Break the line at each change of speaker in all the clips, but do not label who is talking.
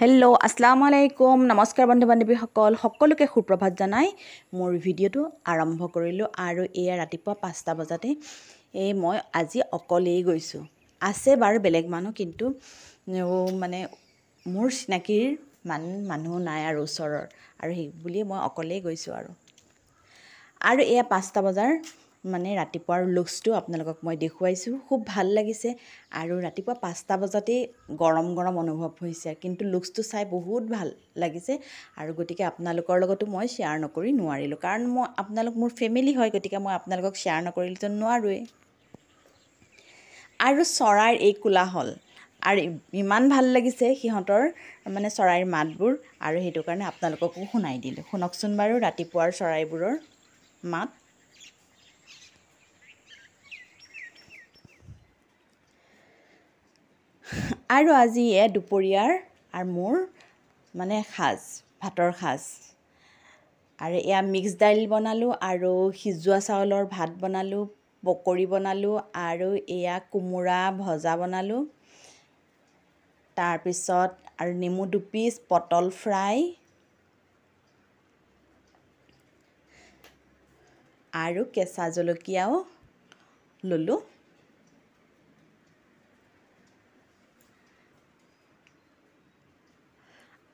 Hello' আসসালামু আলাইকুম নমস্কাৰ বন্ধু বান্ধৱীসকল সকলোকে সুপ্ৰভাত জনাই মোৰ ভিডিঅ'টো আৰম্ভ কৰিলোঁ আৰু এয়া ৰাতিপুৱা 5টা বজাতে মই আজি অকলেই গৈছোঁ আছে বাৰু বেলেগ মানুহ কিন্তু মানে মোৰ চিনাকিৰ মানুহ নাই আৰু ওচৰৰ আৰু সেই বুলি মই অকলেই গৈছোঁ আৰু এয়া 5টা বজাৰ মানে ৰাতিপুৱাৰ লুকছটো আপোনালোকক মই দেখুৱাইছোঁ খুব ভাল লাগিছে আৰু ৰাতিপুৱা 5টা বজাতেই গৰম গৰম অনুভৱ হৈছে কিন্তু লুকছটো চাই বহুত ভাল লাগিছে আৰু গতিকে আপোনালোকৰ লগতো মই শ্বেয়াৰ নকৰি নোৱাৰিলোঁ কাৰণ মই আপোনালোক মোৰ ফেমিলি হয় গতিকে মই আপোনালোকক শ্বেয়াৰ নকৰিলেতো নোৱাৰোৱেই আৰু চৰাইৰ এই কোলাহল আৰু ইমান ভাল লাগিছে সিহঁতৰ মানে চৰাইৰ মাতবোৰ আৰু সেইটো কাৰণে আপোনালোককো শুনাই দিলোঁ শুনকচোন বাৰু ৰাতিপুৱাৰ চৰাইবোৰৰ মাত আৰু আজি দুপৰীয়াৰ আৰু মোৰ মানে ভাতৰ সাজ আৰু এয়া মিক্স দাইল বনালোঁ আৰু সিজোৱা চাউলৰ ভাত বনালোঁ পকৰি বনালোঁ আৰু এয়া কোমোৰা ভজা বনালোঁ তাৰপিছত আৰু নেমু দুপিচ পটল ফ্ৰাই আৰু কেঁচা জলকীয়াও ল'লোঁ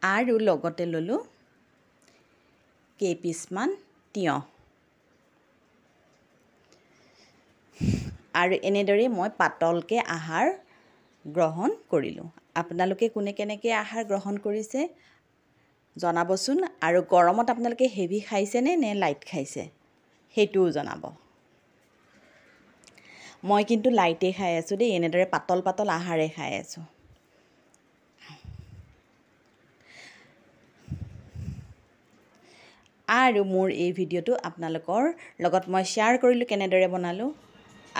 আৰু লগতে ল'লোঁ কেইপিচমান তিয়ঁহ আৰু এনেদৰে মই পাতলকৈ আহাৰ গ্ৰহণ কৰিলোঁ আপোনালোকে কোনে কেনেকৈ আহাৰ গ্ৰহণ কৰিছে জনাবচোন আৰু গৰমত আপোনালোকে হেভি খাইছেনে নে লাইট খাইছে সেইটোও জনাব মই কিন্তু লাইটেই খাই আছোঁ দেই এনেদৰে পাতল পাতল আহাৰে খাই আছোঁ আৰু মোৰ এই ভিডিঅ'টো আপোনালোকৰ লগত মই শ্বেয়াৰ কৰিলোঁ কেনেদৰে বনালোঁ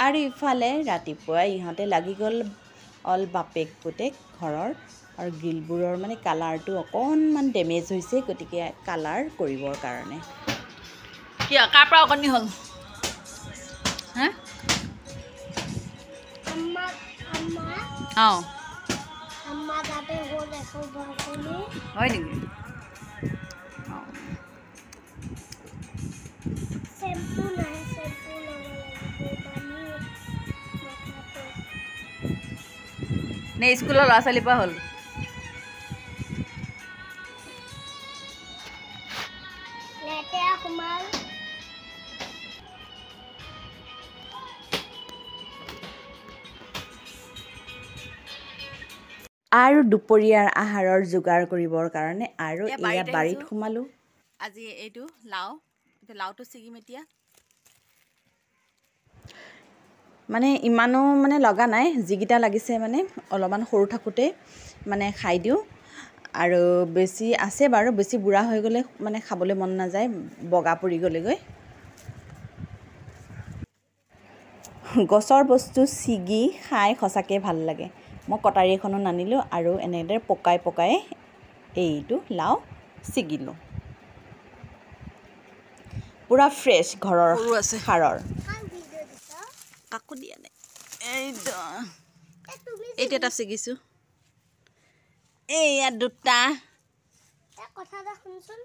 আৰু ইফালে ৰাতিপুৱাই ইহঁতে লাগি গ'ল বাপেক পুতেক ঘৰৰ আৰু গ্ৰিলবোৰৰ মানে কালাৰটো অকণমান ডেমেজ হৈছে গতিকে কালাৰ কৰিবৰ কাৰণে কিয় কাৰ পৰা অকণি হ'ল হা অঁ হয় নেকি নে স্কুলৰ ল'ৰা ছোৱালীৰ পৰা হ'ল আৰু দুপৰীয়াৰ আহাৰৰ যোগাৰ কৰিবৰ কাৰণে আৰু এয়া বাৰীত সোমালোঁ আজি এইটো লাওটো ছিগিম এতিয়া মানে ইমানো মানে লগা নাই যিকেইটা লাগিছে মানে অলপমান সৰু থাকোঁতে মানে খাই দিওঁ আৰু বেছি আছে বাৰু বেছি বুঢ়া হৈ গ'লে মানে খাবলৈ মন নাযায় বগা পৰি গ'লেগৈ গছৰ বস্তু ছিগি খাই সঁচাকৈ ভাল লাগে মই কটাৰী এখনো নানিলোঁ আৰু এনেদৰে পকাই এইটো লাও ছিগিলোঁ পূৰা ফ্ৰেছ ঘৰৰ সাৰৰ কাকো দিয়া নাই এইটো এটা ছিগিছোঁ এইয়া দুটা
কথা এটা শুনচোন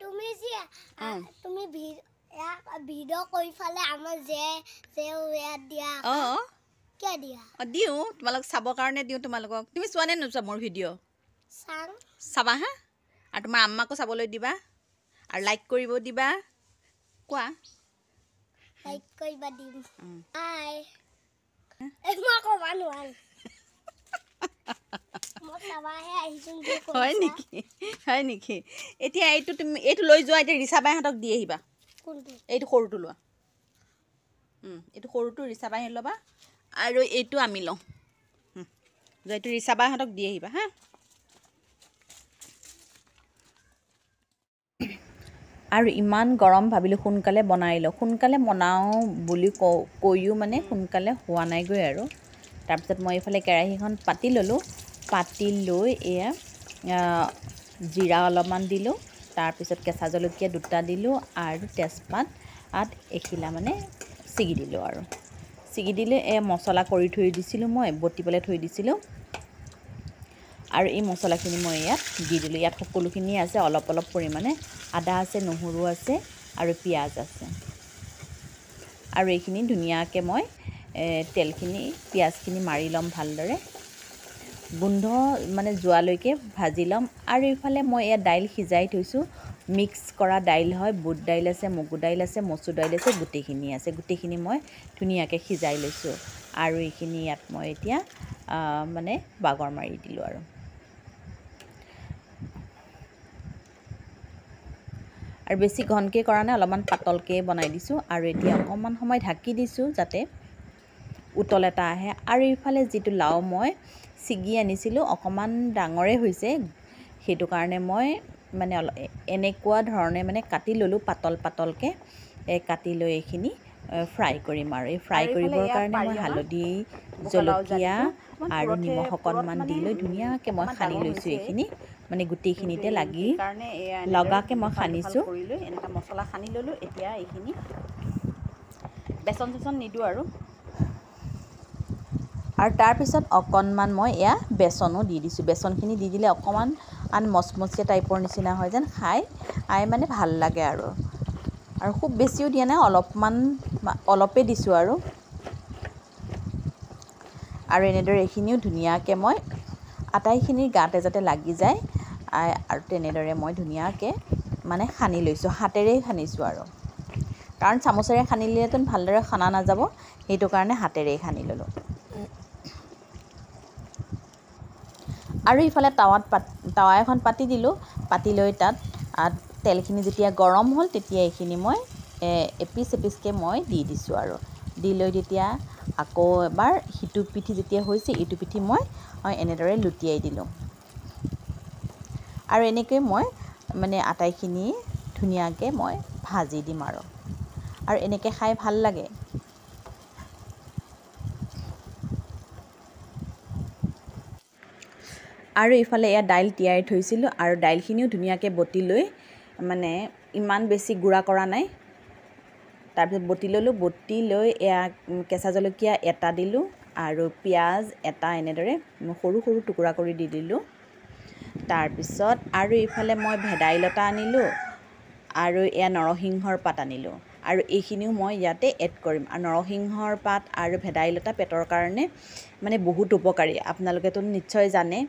তুমি যে তুমি ভিডিঅ' কৰি ফালে আমাৰ যে দিয়া কিয় দিয়া
দিওঁ তোমালোক চাবৰ কাৰণে দিওঁ তোমালোকক তুমি চোৱা নে নোচোৱা মোৰ ভিডিঅ' চাবা হা আৰু তোমাৰ আম্মাকো চাবলৈ দিবা আৰু লাইক কৰিব দিবা কোৱা
লাইক কৰিবা দিম বাই মই ক'ব নোৱাৰো
হয় নেকি এতিয়া এইটো লৈ যোৱা এতিয়া ৰিচাবাইহঁতক দি আহিবা এইটো সৰুটো লোৱা এইটো সৰুটো ৰিচাবাই ল'বা আৰু এইটো আমি লওঁ এইটো ৰিচাবাইহঁতক দি আহিবা হা আৰু ইমান গৰম ভাবিলোঁ সোনকালে বনাই লওঁ সোনকালে বনাওঁ বুলি কৈও মানে সোনকালে হোৱা নাইগৈ আৰু তাৰপিছত মই এইফালে কেৰাহীখন পাতি ল'লোঁ পাতি লৈ এয়া জিৰা অলপমান দিলোঁ তাৰপিছত কেঁচা জলকীয়া দুটা দিলোঁ আৰু তেজপাত এখিলা মানে ছিগি দিলোঁ আৰু ছিগি দিলে মছলা কৰি থৈ দিছিলোঁ মই বটি পেলাই থৈ দিছিলোঁ আৰু এই মছলাখিনি মই ইয়াত দি দিলোঁ। ইয়াত সকলোখিনি আছে, অলপ অলপ পৰিমাণে আদা আছে, নহৰু আছে আৰু পিঁয়াজ আছে। আৰু এইখিনি ধুনীয়াকৈ মই তেলখিনি পিঁয়াজখিনি মাৰি ল'ম ভালদৰে, গোন্ধ মানে যোৱালৈকে ভাজি ল'ম। আৰু এইফালে মই ইয়াত দাইল সিজাই থৈছোঁ, মিক্স কৰা দাইল হয়, বুট দাইল আছে, মগু দাইল আছে, মচুৰ দাইল আছে, গোটেইখিনি আছে। গোটেইখিনি মই ধুনীয়াকৈ সিজাই লৈছোঁ। আৰু এইখিনি ইয়াত মই এতিয়া মানে বাগৰ মাৰি দিলোঁ আৰু বেছি ঘনকৈ কৰা নাই, অলপমান পাতলকৈ বনাই দিছোঁ। আৰু এতিয়া অকণমান সময় ঢাকি দিছোঁ যাতে উতল এটা আহে। আৰু ইফালে যিটো লাও মই ছিগি আনিছিলোঁ, অকণমান ডাঙৰে হৈছে, সেইটো কাৰণে মই মানে এনেকুৱা ধৰণে মানে কাটি ল'লোঁ, পাতল পাতলকৈ কাটি লৈ এইখিনি ফ্ৰাই কৰিম। আৰু এই ফ্ৰাই কৰিবৰ কাৰণে মই হালধি, জলকীয়া আৰু নিমখ অকণমান দি লৈ ধুনীয়াকৈ মই সানি লৈছোঁ। এইখিনি মানে গোটেইখিনিতে লগাকৈ মই সানিছোঁ। এনেকুৱা মছলা সানি ল'লোঁ। এতিয়া এইখিনি বেচন চেচন নিদিওঁ আৰু তাৰপিছত অকণমান মই এয়া বেচনো দি দিছোঁ। বেচনখিনি দি দিলে অকণমান মচমচীয়া টাইপৰ নিচিনা হয় যেন, খাই মানে ভাল লাগে আৰু খুব বেছিও দিয়া নাই, অলপেই দিছোঁ আৰু এনেদৰে এইখিনিও ধুনীয়াকৈ মই আটাইখিনিৰ গাতে যাতে লাগি যায়, আৰু তেনেদৰে মই ধুনীয়াকৈ মানে সানি লৈছোঁ, হাতেৰেই সানিছোঁ। আৰু কাৰণ চামুচেৰে সানিলেতো ভালদৰে সনা নাযাব, সেইটো কাৰণে হাতেৰেই সানি ল'লোঁ। আৰু ইফালে টাৱা এখন পাতি দিলোঁ, পাতি লৈ তাত তেলখিনি যেতিয়া গৰম হ'ল, তেতিয়া এইখিনি মই এপিচ এপিচকৈ মই দি দিছোঁ। আৰু দি লৈ তেতিয়া আকৌ এবাৰ সিটো পিঠি যেতিয়া হৈছে, ইটো পিঠি মই এনেদৰে লুটিয়াই দিলোঁ। আৰু এনেকৈ মই মানে আটাইখিনি ধুনীয়াকৈ মই ভাজি দিম। আৰু এনেকৈ খাই ভাল লাগে। আৰু ইফালে এয়া দাইল তিয়াই থৈছিলোঁ, আৰু দাইলখিনিও ধুনীয়াকৈ বটি লৈ মানে ইমান বেছি গুড়া কৰা নাই, তাৰপিছত বটি ল'লোঁ। বটি লৈ এয়া কেঁচা জলকীয়া এটা দিলোঁ, আৰু পিঁয়াজ এটা এনেদৰে সৰু সৰু টুকুৰা কৰি দি দিলোঁ। তাৰপিছত আৰু ইফালে মই ভেদাইলতা আনিলোঁ, আৰু এয়া নৰসিংহৰ পাত আনিলোঁ, আৰু এইখিনিও মই ইয়াতে এড কৰিম। আৰু নৰসিংহৰ পাত আৰু ভেদাইলতা পেটৰ কাৰণে মানে বহুত উপকাৰী, আপোনালোকেতো নিশ্চয় জানে।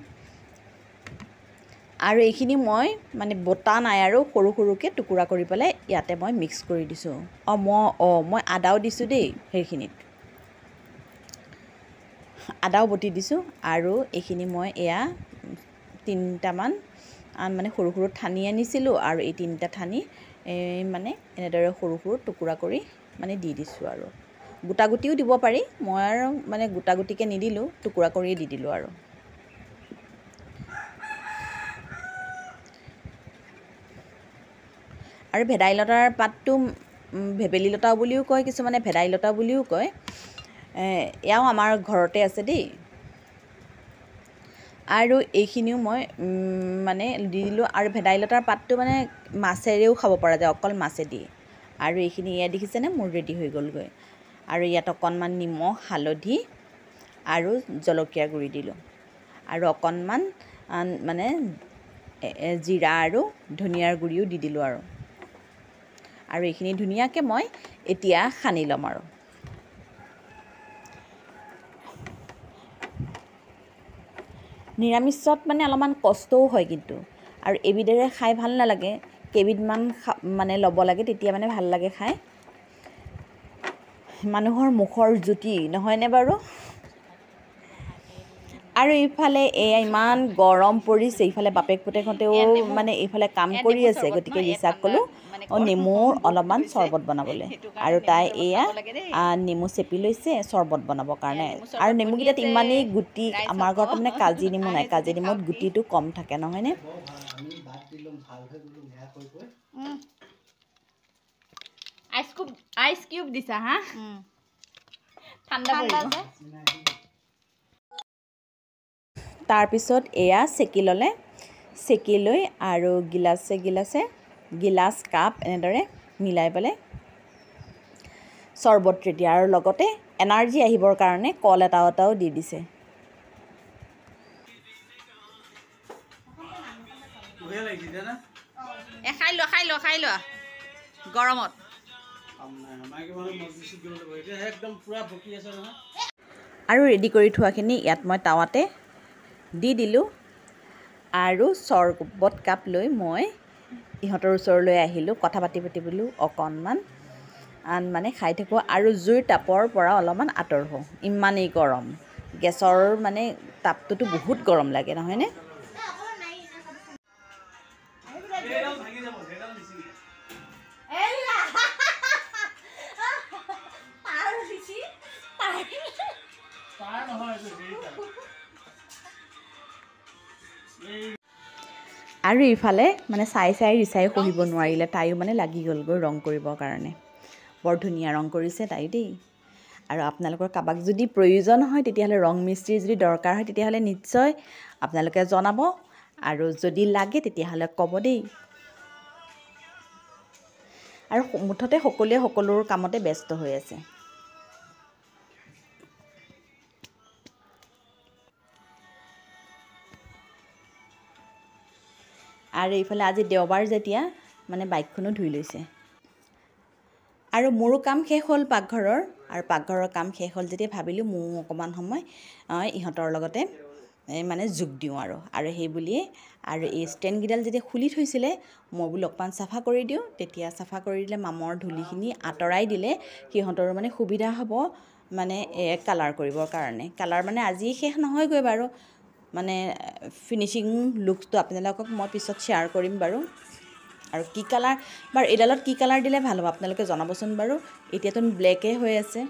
আৰু এইখিনি মই মানে বটা নাই, আৰু সৰু সৰুকৈ টুকুৰা কৰি পেলাই ইয়াতে মই মিক্স কৰি দিছোঁ। মই আদাও দিছোঁ দেই, সেইখিনিত আদাও বটি দিছোঁ। আৰু এইখিনি মই এয়া 3টামান মানে সৰু সৰু ঠানি আনিছিলোঁ, আৰু এই 3টা ঠানি মানে এনেদৰে সৰু সৰু টুকুৰা কৰি মানে দি দিছোঁ। আৰু গোটা গুটিও দিব পাৰি, মই আৰু মানে গোটা গুটিকৈ নিদিলোঁ, টুকুৰা কৰিয়ে দি দিলোঁ। আৰু ভেদাইলতাৰ পাতটো ভেবেলী লতা বুলিও কয়, কিছুমানে ভেদাইলতা বুলিও কয়। এয়াও আমাৰ ঘৰতে আছে দেই। আৰু এইখিনিও মই মানে দি দিলোঁ। আৰু ভেদাইলতাৰ পাতটো মানে মাছেৰেও খাব পৰা যায়, অকল মাছেদি। আৰু এইখিনি ইয়াত দেখিছেনে, মোৰ ৰেডি হৈ গ'লগৈ। আৰু ইয়াত অকণমান নিমখ, হালধি আৰু জলকীয়াৰ গুড়ি দিলোঁ, আৰু অকণমান মানে জিৰা আৰু ধনিয়াৰ গুড়িও দি দিলোঁ। আৰু এইখিনি ধুনীয়াকৈ মই এতিয়া সানি ল'ম। আৰু নিৰামিষত মানে অলপমান কষ্টও হয় কিন্তু, আৰু এবিধেৰে খাই ভাল নালাগে, কেইবিধমান মানে ল'ব লাগে, তেতিয়া মানে ভাল লাগে খাই। মানুহৰ মুখৰ জুতি নহয়নে বাৰু? আৰু ইফালে এয়া ইমান গৰম পৰিছে, ইফালে বাপেক পুতেকহঁতেও মানে এইফালে কাম কৰি আছে, গতিকে ৰিচাক ক'লোঁ নেমুৰ অলপমান চৰ্বত বনাবলৈ। আৰু তাই এয়া নেমু চেপি লৈছে চৰ্বত বনাবৰ কাৰণে। আৰু নেমুকেইটাত ইমানেই গুটি, আমাৰ ঘৰত মানে কাজি নেমু নাই, কাজি নেমুত গুটিটো কম থাকে, নহয়নে? আইচ কিউব দিছা হা? ঠাণ্ডা পৰিব। তাৰপিছত এয়া চেকি ল'লে, চেকি লৈ আৰু গিলাচ কাপ এনেদৰে মিলাই পেলাই চৰ্বত ৰেডি। আৰু লগতে এনাৰ্জি আহিবৰ কাৰণে কল এটাও দি দিছে। খাই লোৱা গৰমত আৰু ৰেডি কৰি থোৱাখিনি ইয়াত মই টাৱাতে দি দিলোঁ আৰু চৰ্বত কাপ লৈ মই ইহঁতৰ ওচৰলৈ আহিলোঁ কথা পাতি বোলো অকণমান মানে খাই থাকোঁ আৰু জুইৰ তাপৰ পৰা অলপমান আঁতৰ হওঁ ইমানেই গৰম গেছৰ মানে তাপটোতো বহুত গৰম লাগে নহয়নে আৰু ইফালে মানে চাই ৰিচাই সহিব নোৱাৰিলে তাইও মানে লাগি গ'লগৈ ৰং কৰিবৰ কাৰণে বৰ ধুনীয়া ৰং কৰিছে তাই দেই আৰু আপোনালোকৰ কাৰোবাক যদি প্ৰয়োজন হয় তেতিয়াহ'লে ৰং মিস্ত্ৰী যদি দৰকাৰ হয় তেতিয়াহ'লে নিশ্চয় আপোনালোকে জনাব আৰু যদি লাগে তেতিয়াহ'লে ক'ব দেই আৰু মুঠতে সকলোৱে সকলোৰ কামতে ব্যস্ত হৈ আছে আৰু এইফালে আজি দেওবাৰ যেতিয়া মানে বাইকখনো ধুই লৈছে আৰু মোৰো কাম শেষ হ'ল পাকঘৰৰ আৰু পাকঘৰৰ কাম শেষ হ'ল যেতিয়া ভাবিলোঁ মোৰ অকণমান সময় ইহঁতৰ লগতে মানে যোগ দিওঁ আৰু সেই বুলিয়ে আৰু এই ষ্টেণ্ডকেইডাল যেতিয়া খুলি থৈছিলে মই বোলো অকণমান চাফা কৰি দিওঁ তেতিয়া চাফা কৰি দিলে মামৰ ধূলিখিনি আঁতৰাই দিলে সিহঁতৰো মানে সুবিধা হ'ব মানে কালাৰ কৰিবৰ কাৰণে কালাৰ মানে আজি শেষ নহয়গৈ বাৰু মানে ফিনিচিং লুকটো আপোনালোকক মই পিছত শ্বেয়াৰ কৰিম বাৰু আৰু কি কালাৰ বাৰু এইডালত কি কালাৰ দিলে ভাল হ'ব আপোনালোকে জনাবচোন বাৰু এতিয়াতো ব্লেকে হৈ আছে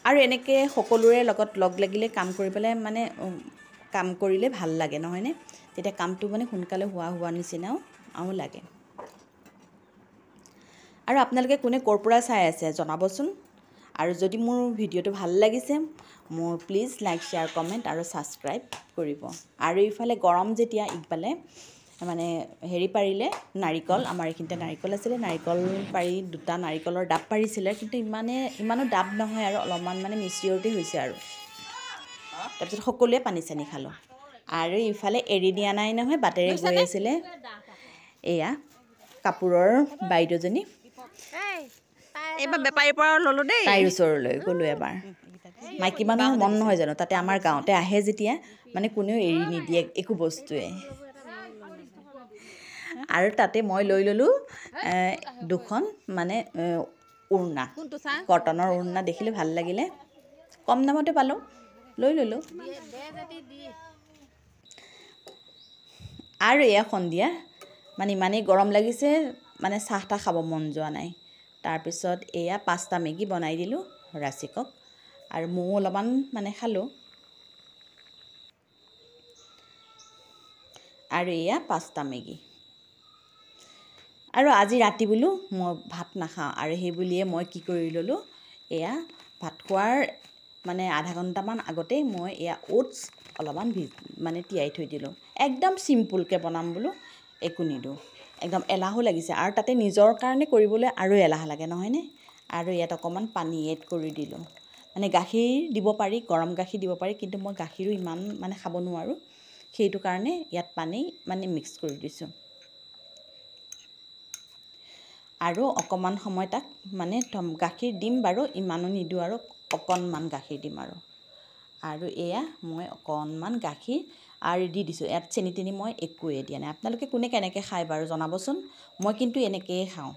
আৰু এনেকৈ সকলোৰে লগত লগ লাগিলে কাম কৰি পেলাই মানে কাম কৰিলে ভাল লাগে নহয়নে তেতিয়া কামটো মানে সোনকালে হোৱা নিচিনাও লাগে আৰু আপোনালোকে কোনে ক'ৰ পৰা চাই আছে জনাবচোন আৰু যদি মোৰ ভিডিঅ'টো ভাল লাগিছে মোৰ প্লিজ লাইক শ্বেয়াৰ কমেণ্ট আৰু ছাবস্ক্ৰাইব কৰিব আৰু ইফালে গৰম যেতিয়া ইফালে মানে হেৰি পাৰিলে নাৰিকল আমাৰ এইখিনিতে নাৰিকল আছিলে নাৰিকল পাৰি দুটা নাৰিকলৰ ডাব পাৰিছিলে কিন্তু ইমানো ডাব নহয় আৰু অলপমান মানে মিচিয়ৰটি হৈছে আৰু তাৰপিছত সকলোৱে পানী চানী খালোঁ আৰু ইফালে এৰি দিয়া নাই নহয় বাটেৰে গৈ আছিলে এয়া কাপোৰৰ বাইদেউজনী
এইবাৰ বেপাৰীৰ পৰা ল'লোঁ দেই
তাইৰ ওচৰলৈ গ'লোঁ এবাৰ মাইকী মানুহৰ মন নহয় জানো তাতে আমাৰ গাঁৱতে আহে যেতিয়া মানে কোনেও এৰি নিদিয়ে একো বস্তুৱে আৰু তাতে মই লৈ ল'লোঁ দুখন মানে উৰ্ণা কটনৰ উৰ্ণা দেখিলে ভাল লাগিলে কম দামতে পালোঁ লৈ ল'লোঁ আৰু এয়া সন্ধিয়া মানে ইমানেই গৰম লাগিছে মানে চাহ তাহ খাব মন যোৱা নাই তাৰপিছত এয়া পাস্তা মেগী বনাই দিলোঁ ৰাচিকক আৰু ময়ো অলপমান মানে খালোঁ আৰু এয়া পাস্তা মেগী আৰু আজি ৰাতি বোলো মই ভাত নাখাওঁ আৰু সেই বুলিয়ে মই কি কৰি ল'লোঁ এয়া ভাত খোৱাৰ মানে আধা ঘণ্টামান আগতেই মই এয়া ওটছ অলপমান মানে তিয়াই থৈ দিলোঁ একদম চিম্পুলকৈ বনাম বোলো একো নিদিওঁ একদম এলাহো লাগিছে আৰু তাতে নিজৰ কাৰণে কৰিবলৈ আৰু এলাহ লাগে নহয়নে আৰু ইয়াত অকণমান পানী এড কৰি দিলোঁ মানে গাখীৰ দিব পাৰি গৰম গাখীৰ দিব পাৰি কিন্তু মই গাখীৰো ইমান মানে খাব নোৱাৰোঁ সেইটো কাৰণে ইয়াত পানী মানে মিক্স কৰি দিছোঁ আৰু অকণমান সময় তাক মানে গাখীৰ দিম বাৰু ইমানো নিদিওঁ আৰু অকণমান গাখীৰ দিম আৰু এয়া মই অকণমান গাখীৰ আৰু দি দিছোঁ ইয়াত চেনি তেনি মই একোৱে দিয়া নাই আপোনালোকে কোনে কেনেকৈ খায় বাৰু জনাবচোন মই কিন্তু এনেকৈয়ে খাওঁ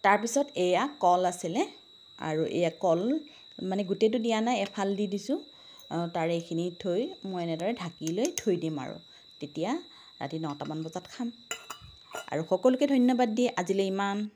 তাৰপিছত এয়া কল আছিলে আৰু এয়া কল মানে গোটেইটো দিয়া নাই এফাল দি দিছোঁ তাৰে এইখিনি থৈ মই এনেদৰে ঢাকি লৈ থৈ দিম আৰু তেতিয়া ৰাতি 9টামান বজাত খাম আৰু সকলোকে ধন্যবাদ দি আজিলৈ ইমান